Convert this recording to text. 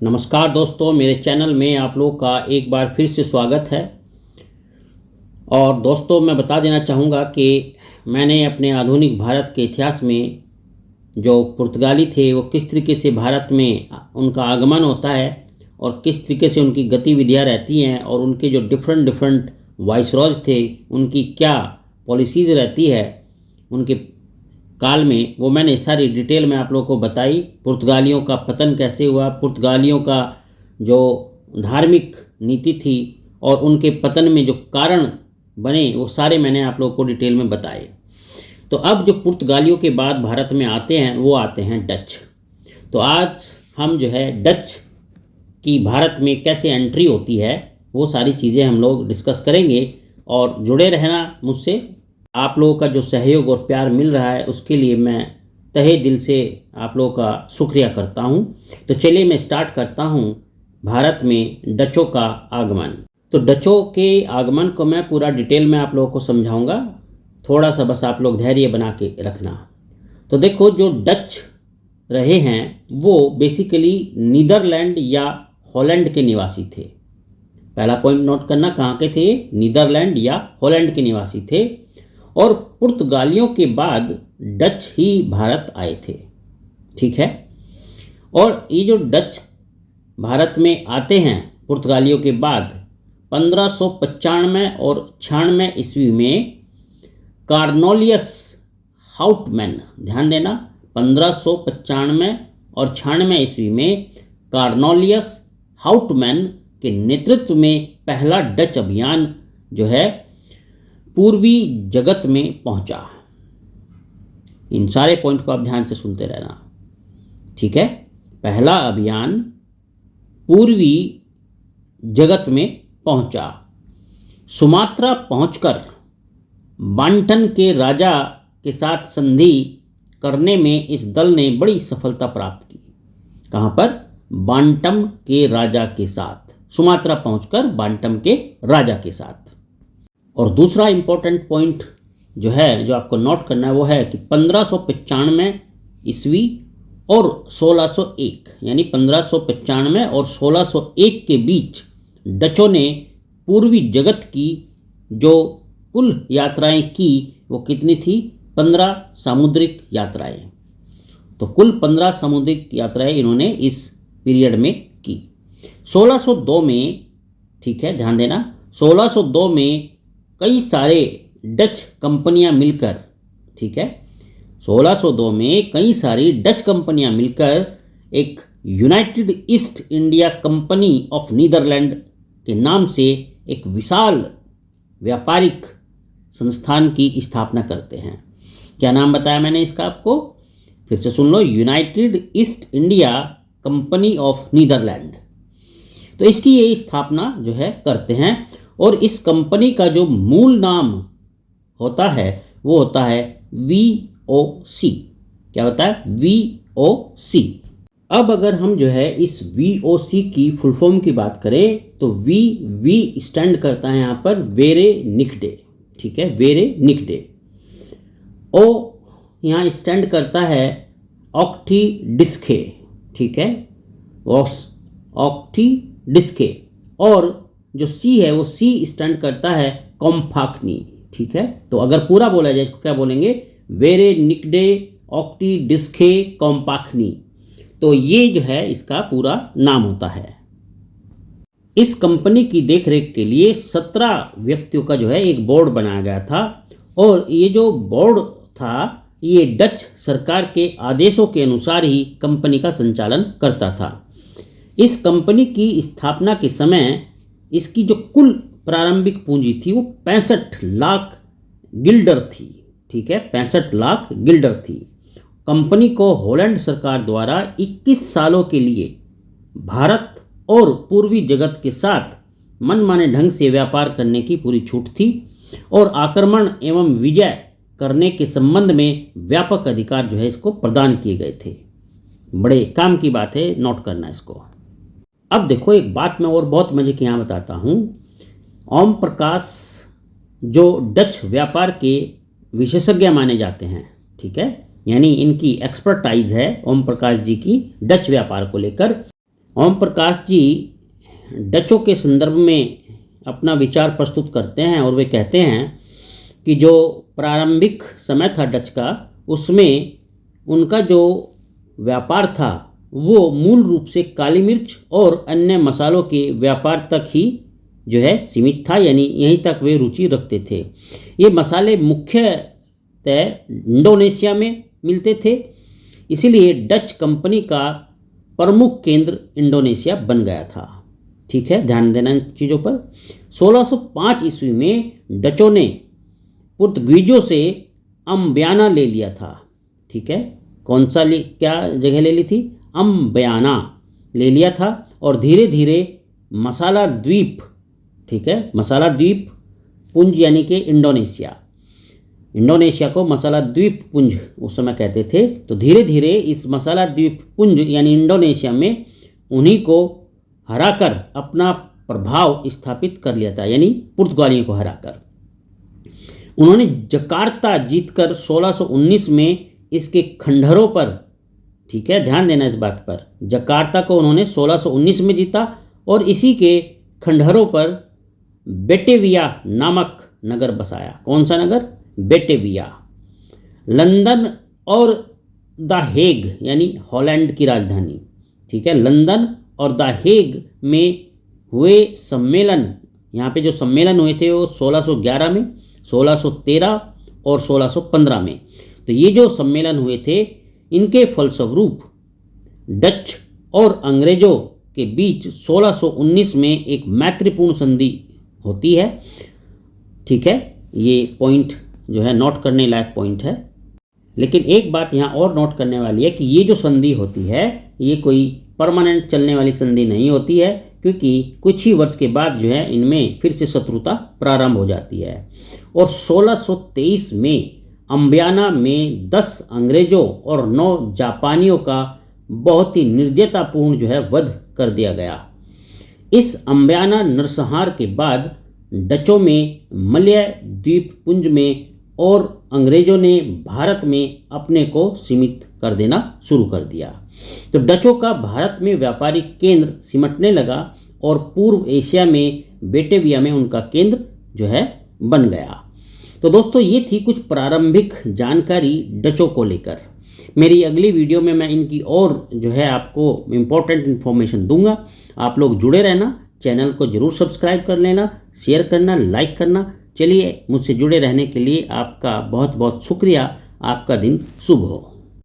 नमस्कार दोस्तों, मेरे चैनल में आप लोगों का एक बार फिर से स्वागत है। और दोस्तों, मैं बता देना चाहूँगा कि मैंने अपने आधुनिक भारत के इतिहास में जो पुर्तगाली थे वो किस तरीके से भारत में उनका आगमन होता है और किस तरीके से उनकी गतिविधियाँ रहती हैं और उनके जो डिफरेंट वाइसरॉयज थे उनकी क्या पॉलिसीज़ रहती है उनके काल में, वो मैंने सारी डिटेल में आप लोगों को बताई। पुर्तगालियों का पतन कैसे हुआ, पुर्तगालियों का जो धार्मिक नीति थी और उनके पतन में जो कारण बने वो सारे मैंने आप लोगों को डिटेल में बताए। तो अब जो पुर्तगालियों के बाद भारत में आते हैं वो आते हैं डच। तो आज हम जो है डच की भारत में कैसे एंट्री होती है वो सारी चीज़ें हम लोग डिस्कस करेंगे। और जुड़े रहना मुझसे। आप लोगों का जो सहयोग और प्यार मिल रहा है उसके लिए मैं तहे दिल से आप लोगों का शुक्रिया करता हूं। तो चलिए मैं स्टार्ट करता हूं भारत में डचों का आगमन। तो डचों के आगमन को मैं पूरा डिटेल में आप लोगों को समझाऊंगा, थोड़ा सा बस आप लोग धैर्य बना के रखना। तो देखो, जो डच रहे हैं वो बेसिकली नीदरलैंड या हॉलैंड के निवासी थे। पहला पॉइंट नोट करना, कहाँ के थे? नीदरलैंड या हॉलैंड के निवासी थे। और पुर्तगालियों के बाद डच ही भारत आए थे, ठीक है। और ये जो डच भारत में आते हैं पुर्तगालियों के बाद 1595 और 96 ईस्वी में कार्नोलियस हाउटमैन, ध्यान देना, 1595 और 96 ईस्वी में कार्नोलियस हाउटमैन के नेतृत्व में पहला डच अभियान जो है पूर्वी जगत में पहुंचा। इन सारे पॉइंट को आप ध्यान से सुनते रहना, ठीक है। पहला अभियान पूर्वी जगत में पहुंचा। सुमात्रा पहुंचकर बांटन के राजा के साथ संधि करने में इस दल ने बड़ी सफलता प्राप्त की। कहां पर? बांटम के राजा के साथ। सुमात्रा पहुंचकर बांटम के राजा के साथ। और दूसरा इंपॉर्टेंट पॉइंट जो है, जो आपको नोट करना है, वो है कि 1595 ईस्वी और 1601, यानी 1595 और 1601 के बीच डचों ने पूर्वी जगत की जो कुल यात्राएं की वो कितनी थी? 15 सामुद्रिक यात्राएं। तो कुल 15 सामुद्रिक यात्राएं इन्होंने इस पीरियड में की। 1602 में, ठीक है, ध्यान देना, 1602 में कई सारे डच कंपनियां मिलकर, ठीक है, 1602 में कई सारी डच कंपनियां मिलकर एक United East India Company of Netherland के नाम से एक विशाल व्यापारिक संस्थान की स्थापना करते हैं। क्या नाम बताया मैंने इसका? आपको फिर से सुन लो, United East India Company of Netherland. तो इसकी ये स्थापना जो है करते हैं। और इस कंपनी का जो मूल नाम होता है वो होता है VOC। क्या होता है? VOC। अब अगर हम जो है इस VOC की फुल फॉर्म की बात करें तो वी स्टैंड करता है यहाँ पर वेरे निकडे, ठीक है, वेरे निकडे। ओ यहाँ स्टैंड करता है ऑक्टी डिस्के, ठीक है, ऑक्टी डिस्के। और जो सी है वो सी स्टैंड करता है कॉम्फाक्नी, ठीक है। तो अगर पूरा बोला जाए इसको क्या बोलेंगे? वेरे निकडे ऑक्टी डिस्के कॉम्पाक्नी। तो ये जो है इसका पूरा नाम होता है। इस कंपनी की देखरेख के लिए 17 व्यक्तियों का जो है एक बोर्ड बनाया गया था। और ये जो बोर्ड था ये डच सरकार के आदेशों के अनुसार ही कंपनी का संचालन करता था। इस कंपनी की स्थापना के समय इसकी जो कुल प्रारंभिक पूंजी थी वो 65 लाख गिल्डर थी, ठीक है, 65 लाख गिल्डर थी। कंपनी को हॉलैंड सरकार द्वारा 21 सालों के लिए भारत और पूर्वी जगत के साथ मनमाने ढंग से व्यापार करने की पूरी छूट थी और आक्रमण एवं विजय करने के संबंध में व्यापक अधिकार जो है इसको प्रदान किए गए थे। बड़े काम की बात है, नोट करना इसको। अब देखो, एक बात मैं और बहुत मजे की यहाँ बताता हूँ। ओम प्रकाश जो डच व्यापार के विशेषज्ञ माने जाते हैं, ठीक है, यानी इनकी एक्सपर्टाइज है ओम प्रकाश जी की डच व्यापार को लेकर। ओम प्रकाश जी डचों के संदर्भ में अपना विचार प्रस्तुत करते हैं और वे कहते हैं कि जो प्रारंभिक समय था डच का, उसमें उनका जो व्यापार था वो मूल रूप से काली मिर्च और अन्य मसालों के व्यापार तक ही जो है सीमित था, यानी यहीं तक वे रुचि रखते थे। ये मसाले मुख्यतः इंडोनेशिया में मिलते थे, इसीलिए डच कंपनी का प्रमुख केंद्र इंडोनेशिया बन गया था। ठीक है, ध्यान देना इन चीज़ों पर। 1605 ईस्वी में डचों ने पुर्तगीजों से अम्बियाना ले लिया था। ठीक है, कौन सा क्या जगह ले ली थी? अम्बियाना ले लिया था, और धीरे धीरे मसाला द्वीप, ठीक है, मसाला द्वीप पुंज यानी कि इंडोनेशिया को मसाला द्वीप पुंज उस समय कहते थे। तो धीरे धीरे इस मसाला द्वीप पुंज यानी इंडोनेशिया में उन्हीं को हराकर अपना प्रभाव स्थापित कर लिया था, यानी पुर्तगालियों को हराकर। उन्होंने जकार्ता जीतकर 1619 में इसके खंडहरों पर, ठीक है, ध्यान देना इस बात पर, जकार्ता को उन्होंने 1619 में जीता और इसी के खंडहरों पर बेटेविया नामक नगर बसाया। कौन सा नगर? बेटेविया। लंदन और द हेग यानी हॉलैंड की राजधानी, ठीक है, लंदन और द हेग में हुए सम्मेलन, यहाँ पे जो सम्मेलन हुए थे वो 1611 में, 1613 और 1615 में। तो ये जो सम्मेलन हुए थे, इनके फलस्वरूप डच और अंग्रेजों के बीच 1619 में एक मैत्रीपूर्ण संधि होती है। ठीक है, ये पॉइंट जो है नोट करने लायक पॉइंट है। लेकिन एक बात यहाँ और नोट करने वाली है कि ये जो संधि होती है ये कोई परमानेंट चलने वाली संधि नहीं होती है, क्योंकि कुछ ही वर्ष के बाद जो है इनमें फिर से शत्रुता प्रारंभ हो जाती है। और 1623 में अम्बियाना में 10 अंग्रेजों और 9 जापानियों का बहुत ही निर्दयतापूर्ण जो है वध कर दिया गया। इस अम्बियाना नरसंहार के बाद डचों में मलय द्वीप पुंज में और अंग्रेजों ने भारत में अपने को सीमित कर देना शुरू कर दिया। तो डचों का भारत में व्यापारिक केंद्र सिमटने लगा और पूर्व एशिया में बेटेविया में उनका केंद्र जो है बन गया। तो दोस्तों ये थी कुछ प्रारंभिक जानकारी डचों को लेकर। मेरी अगली वीडियो में मैं इनकी और जो है आपको इम्पोर्टेंट इन्फॉर्मेशन दूंगा। आप लोग जुड़े रहना, चैनल को जरूर सब्सक्राइब कर लेना, शेयर करना, लाइक करना। चलिए, मुझसे जुड़े रहने के लिए आपका बहुत बहुत शुक्रिया। आपका दिन शुभ हो।